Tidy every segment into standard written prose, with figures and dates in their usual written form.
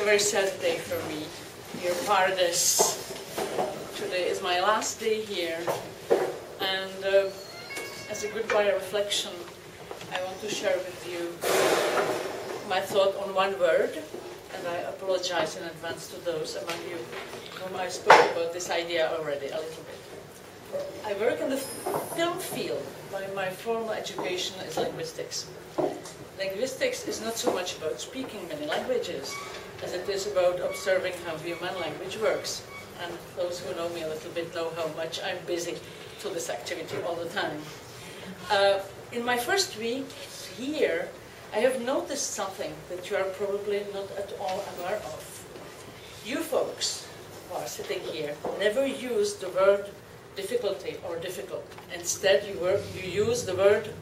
very sad day for me. Your Paradise. Today is my last day here, and as a goodbye reflection, I want to share with you my thought on one word, and I apologize in advance to those among you whom I spoke about this idea already a little bit. I work in the film field. My formal education is linguistics. Linguistics is not so much about speaking many languages as it is about observing how human language works. And those who know me a little bit know how much I'm busy to this activity all the time. In my first week here, I have noticed something that you are probably not at all aware of. You folks who are sitting here never use the word difficulty or difficult. Instead, you use the word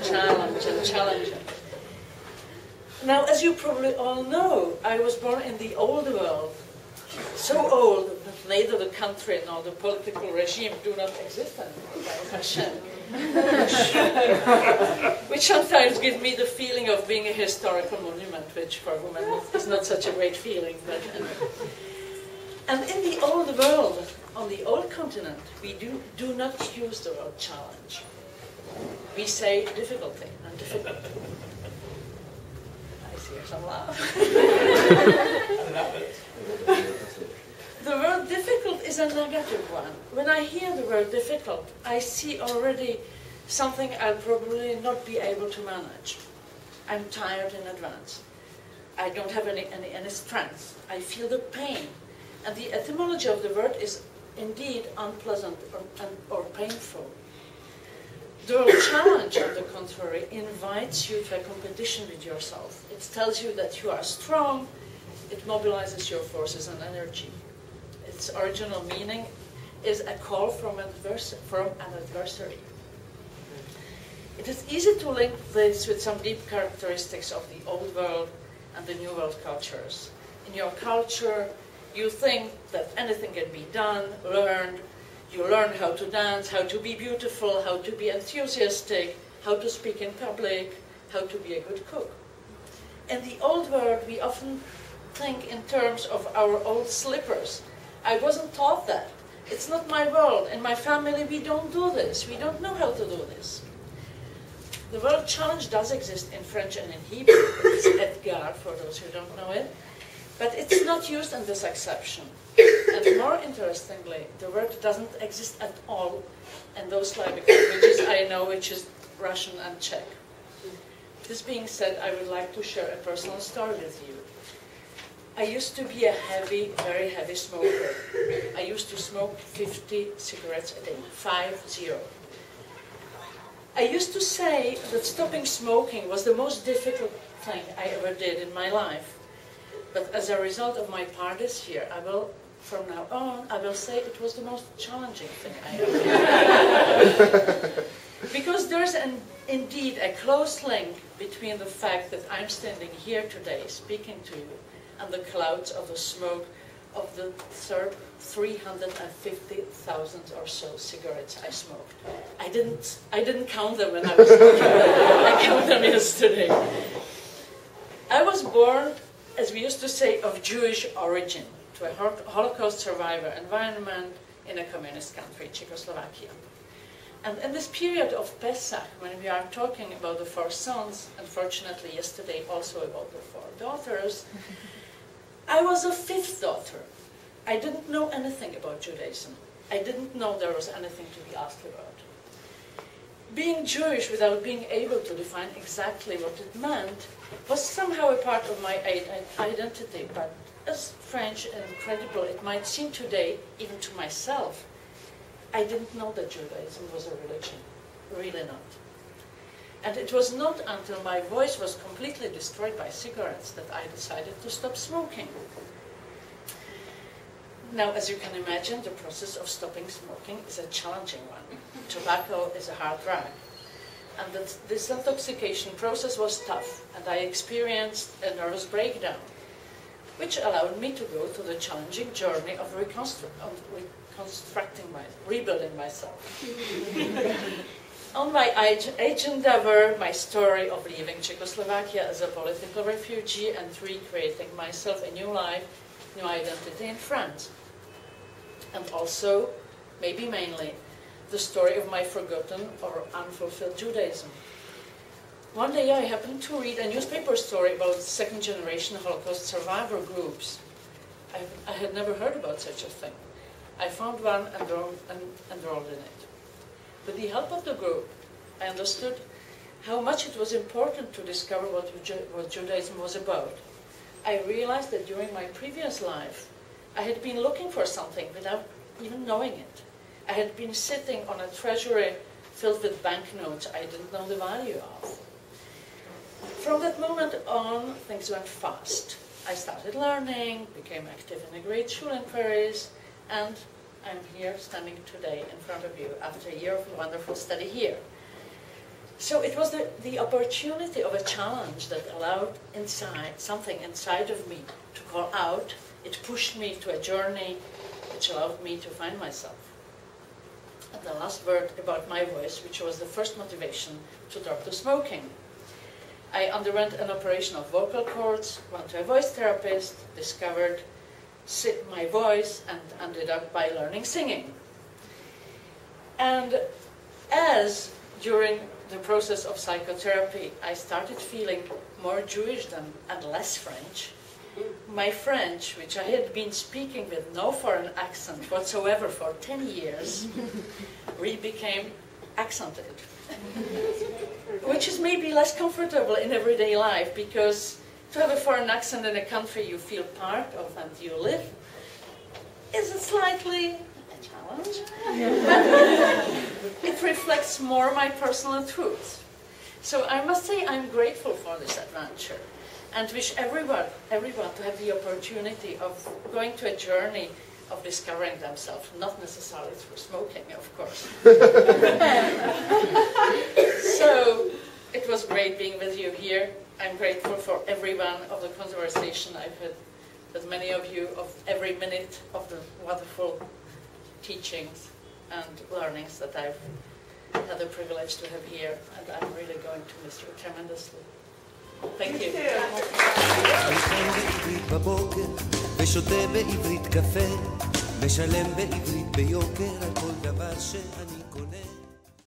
challenge and challenging. Now, as you probably all know, I was born in the old world. So old that neither the country nor the political regime do not exist anymore, Hashem. Which sometimes gives me the feeling of being a historical monument, which for women is not such a great feeling. But, and in the old world, on the old continent, we do not use the word challenge. We say difficulty and difficult. I see some laugh. The word difficult is a negative one. When I hear the word difficult, I see already something I'll probably not be able to manage. I'm tired in advance. I don't have any strength. I feel the pain. And the etymology of the word is indeed unpleasant or painful. The word challenge, on the contrary, invites you to a competition with yourself. It tells you that you are strong. It mobilizes your forces and energy. Its original meaning is a call from an adversary. It is easy to link this with some deep characteristics of the old world and the new world cultures. In your culture, you think that anything can be done, learned. You learn how to dance, how to be beautiful, how to be enthusiastic, how to speak in public, how to be a good cook. In the old world, we often think in terms of our old slippers. I wasn't taught that. It's not my world. In my family, we don't do this. We don't know how to do this. The word challenge does exist in French and in Hebrew. It's Edgar, for those who don't know it. But it's not used in this acception. And more interestingly, the word doesn't exist at all in those Slavic languages I know, which is Russian and Czech. This being said, I would like to share a personal story with you. I used to be a very heavy smoker. I used to smoke 50 cigarettes a day, 50. I used to say that stopping smoking was the most difficult thing I ever did in my life. But as a result of my part this year, from now on, I will say it was the most challenging thing I ever did. Because there's indeed a close link between the fact that I'm standing here today speaking to you and the clouds of the smoke of the 350,000 or so cigarettes I smoked. I didn't count them when I was smoking. I counted them yesterday. I was born, as we used to say, of Jewish origin, to a Holocaust survivor environment in a communist country, Czechoslovakia. And in this period of Pesach, when we are talking about the 4 sons, unfortunately yesterday also about the 4 daughters, I was a 5th daughter. I didn't know anything about Judaism. I didn't know there was anything to be asked about. Being Jewish without being able to define exactly what it meant was somehow a part of my identity, but as strange and incredible it might seem today, even to myself, I didn't know that Judaism was a religion. Really not. And it was not until my voice was completely destroyed by cigarettes that I decided to stop smoking. Now, as you can imagine, the process of stopping smoking is a challenging one. Tobacco is a hard drug. And this intoxication process was tough, and I experienced a nervous breakdown, which allowed me to go through the challenging journey of rebuilding myself. On my age endeavor, my story of leaving Czechoslovakia as a political refugee and recreating myself a new life, new identity in France. And also, maybe mainly, the story of my forgotten or unfulfilled Judaism. One day I happened to read a newspaper story about second-generation Holocaust survivor groups. I had never heard about such a thing. I found one and enrolled in it. With the help of the group, I understood how much it was important to discover what Judaism was about. I realized that during my previous life, I had been looking for something without even knowing it. I had been sitting on a treasury filled with banknotes I didn't know the value of. From that moment on, things went fast. I started learning, became active in a grade school in Paris, and I'm here standing today in front of you after a year of wonderful study here. So it was the opportunity of a challenge that allowed something inside of me to call out. It pushed me to a journey which allowed me to find myself. And the last word about my voice, which was the first motivation to drop to smoking. I underwent an operation of vocal cords, went to a voice therapist, discovered my voice, and ended up by learning singing. And as during the process of psychotherapy, I started feeling more Jewish and less French. My French, which I had been speaking with no foreign accent whatsoever for 10 years, really became accented. Which is maybe less comfortable in everyday life, because to have a foreign accent in a country you feel part of and you live is slightly a challenge. But it reflects more my personal truth. So I must say I'm grateful for this adventure and wish everyone to have the opportunity of going to a journey of discovering themselves, not necessarily through smoking, of course. So it was great being with you here. I'm grateful for every one of the conversation I've had with many of you, of every minute of the wonderful teachings and learnings that I've had the privilege to have here, and I'm really going to miss you tremendously. Thank you. ושותה בעברית קפה, משלם בעברית ביוקר על כל דבר שאני